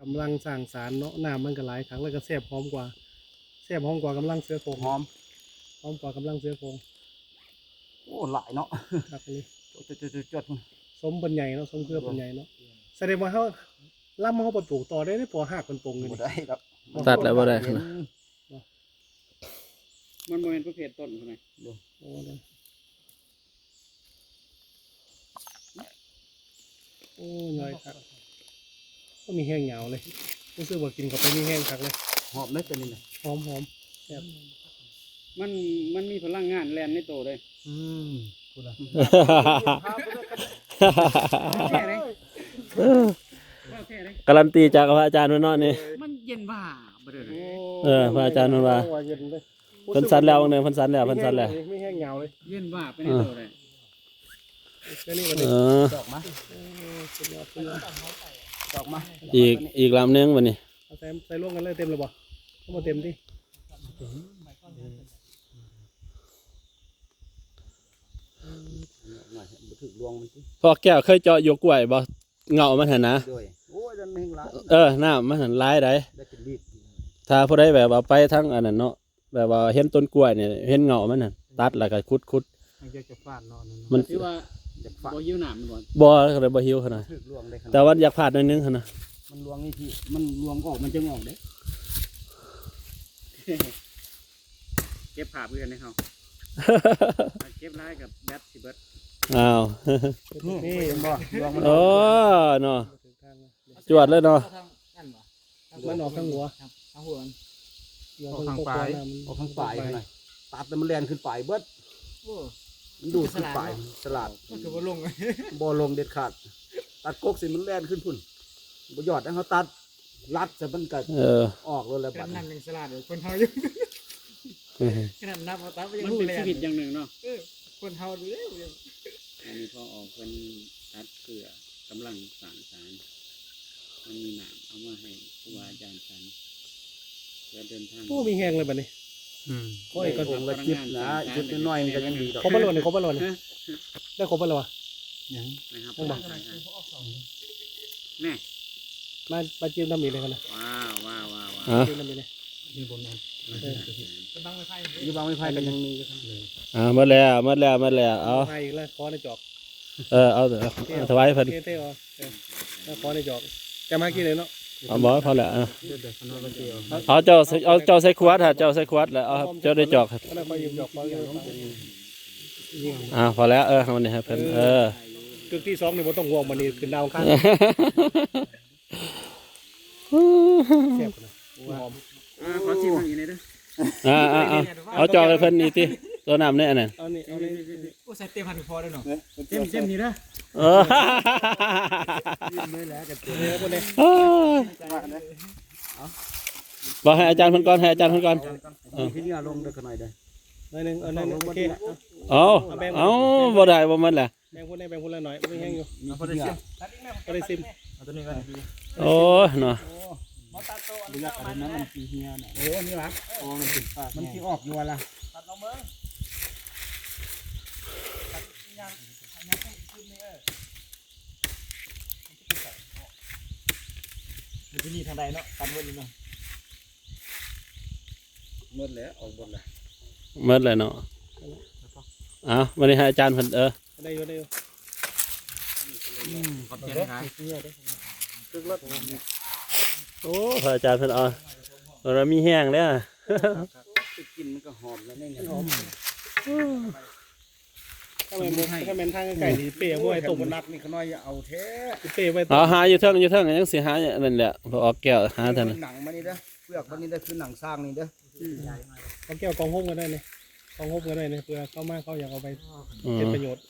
กำลังสร้างสารเนาะน้ำมันก็หลายครั้งแล้วก็แซ่บหอมกว่ากำลังเสือโครงหอมกว่ากำลังเสือโครงโอ้หลายเนาะครับอันนี้จดสมเป็นใหญ่เนาะสมเครือเป็นใหญ่เนาะแสดงว่าเขาล่ำเขาปลูกต่อได้พอหักเป็นปงเลย บ่ได้ครับ ตัดแล้วบ่ได้นะ มันบ่เป็นประเภทต้นใช่ไหม โอ้ได้โอ้ย่อยครับก็มีแห้งเหงาเลยรู้สึกว่ากินเข้าไปมีแห้งคักเลย หอมเลยเป็นนี่นะ หอมแซ่บ มันมีพลังงานแลนในโตเลย พูดละ แค่ไหนแค่ไหน การันตีจากพระอาจารย์มันเนาะนี่ มันเย็นบ่าบ่ได้เลย พระอาจารย์มันว่า เย็นเลย เพิ่นสันแล้วบางเดือนเพิ่นสันแล้ว ไม่แห้งเหงาเลย เย็นบ่าไปในโตเลย แค่นี้ก็ เอ ได้ อ ดอกมาดอกมา อีกลำหนึงวันนี้ เอาใส่ร่วมกันเลยเต็มเลยบ่เข้ามาเต็มที่ หน่อยบ่ถึกรวงมันสิ พ่อแก้วเคยเจาะหยวกกล้วยบ่เงามันหั่นนะ ด้วยโอ้ยดันแห้งหลาย น้ำมันหั่นหลายได้ ได้เป็นลิตร ถ้าผู้ใดแบบว่าไปทั้งอันนั้นเนาะแบบว่าเห็นต้นกล้วยเนี่ยเห็นเงามันน่ะตัดแล้วก็ขุด มันจะฟาดเนาะ มัน ที่ว่า อยากฝาก บ่ยิ้วหนามมันบ่ บ่ก็เลยบ่หิวขนาด ถึกรวงได้ขนาด แต่ว่าอยากพลาดหน่อยนึงหั่นนะ มันรวงนี่พี่มันรวงออกมันจะงอกเด้ เก็บภาพกันให้เฮาเก็บลายกับแบตสิเบิด อ้าว นี่เห็นบ่รวงมัน โอ้เนาะจวดเลยเนาะ มันออกข้างหัว เอาหัว ออกข้างปลายหน่อยตัดแล้วมันแล่นขึ้นปลายเบิดมันดูดขึ้นปลายฉลาด มันคือบ่ลง บ่ลงเด็ดขาดตัดกกสิมันแล่นขึ้นพุ่นบ่ยอดให้เขาตัดรัดจะมันก็ ออกเลยแล้วบัด นั่นยังสลัดคนเฮาอยู่ขนาดนับเอาตับมันเป็นชีวิตอย่างหนึ่งเนาะคนเฮาดูอันนี้พอออกเพิ่นตัดเกลือกำลังสร้างสารมันมีหนามเอามาให้ครูบาอาจารย์สันเพื่อเดินทาง ผู้มีแห้งเลยบัดนี้ โอ้ยก็ผมละจิบนะจิบน้อยๆมันก็ยังดีดอก ครบแล้วนี่ได้ครบแล้ววะ นะครับ ต้องบอก แน่ มาจิ้มน้ำมีเลยกันนะ ว้าว จิ้มน้ำมีเลย มีบนนั้น เป็นบังไฟไฟ อยู่บางไม้ไผ่ก็ยังมีอยู่ หมดแล้วเอา มาอีกแล้วคอในจอก เอาถวายเพิ่น เท่ๆแล้วคอในจอกจะมากี่เลยเนาะ เอาบ่พอแล้ว เดี๋ยวคนนั้นก็เกี่ยว เอาเจ้าใส่ขวดฮะเจ้าใส่ขวดแล้วเอาเจ้าได้จอกครับ แล้วคอยยืมจอกคอย พอแล้ววันนี้ครับเพิ่นจุดที่2นี่บ่ต้องห่วงมันนี่ขึ้นดาวข้างแซ่บนะหอม ขอชิมอีกนิดนึง เอาจอกให้เพิ่นนี่ติตัวน้ำเนี่ยอันนั้น เอานี่ โอ้ใส่เต็มพันพอได้เนาะเต็มนี่นะ ไม่แล้วกัน เนื้อพวกนี้ บอกให้อาจารย์เพิ่นก่อนที่นี่ลงได้ขนาดใด หน่อยนึงเอาหน่อยนึงโอเค เอาบ่ได้บ่มันแหละ แบ่งคนละหน่อยไม่แห้งอยู่ มีพอได้เสีย ก็ได้ซิม เอาตัวนี้ก่อน โอ้เนาะ ดูยากอะไรนั้นมันปีเฮียน่ะโอ้นี่วะโอ้มันติดปากมันที่ออกอยู่ละที่นี่ทางใดเนาะตันวนเนาะหมดแล้วออกหมดแล้ว หมดเลยเนาะวันนี้ให้อาจารย์เพิ่นได้อยู่ ขอบใจนะครับ โอ้พระอาจารย์เพิ่นเรามีแห้งแล้ว กินมันก็หอมแล้วนี่หอม ถ้ามันทางไก่ที่เปรี้ยวไว้ตกบนนัก นี่ขน้อยอย่าเอาแท้ เปรี้ยวไว้ หาอยู่เทิงยังสิหานั่นแหละพอออกแก้วหาเท่านั้น หนังมันนี่เด้อเปลือกมันนี่ได้คือหนังสร้างนี่เด้อ เขาแก้วกองห้มกันได้เนี่ยกองห้มกันได้เนี่ยเพื่อเข้ามาเขาอยากเอาไปเป็นประโยชน์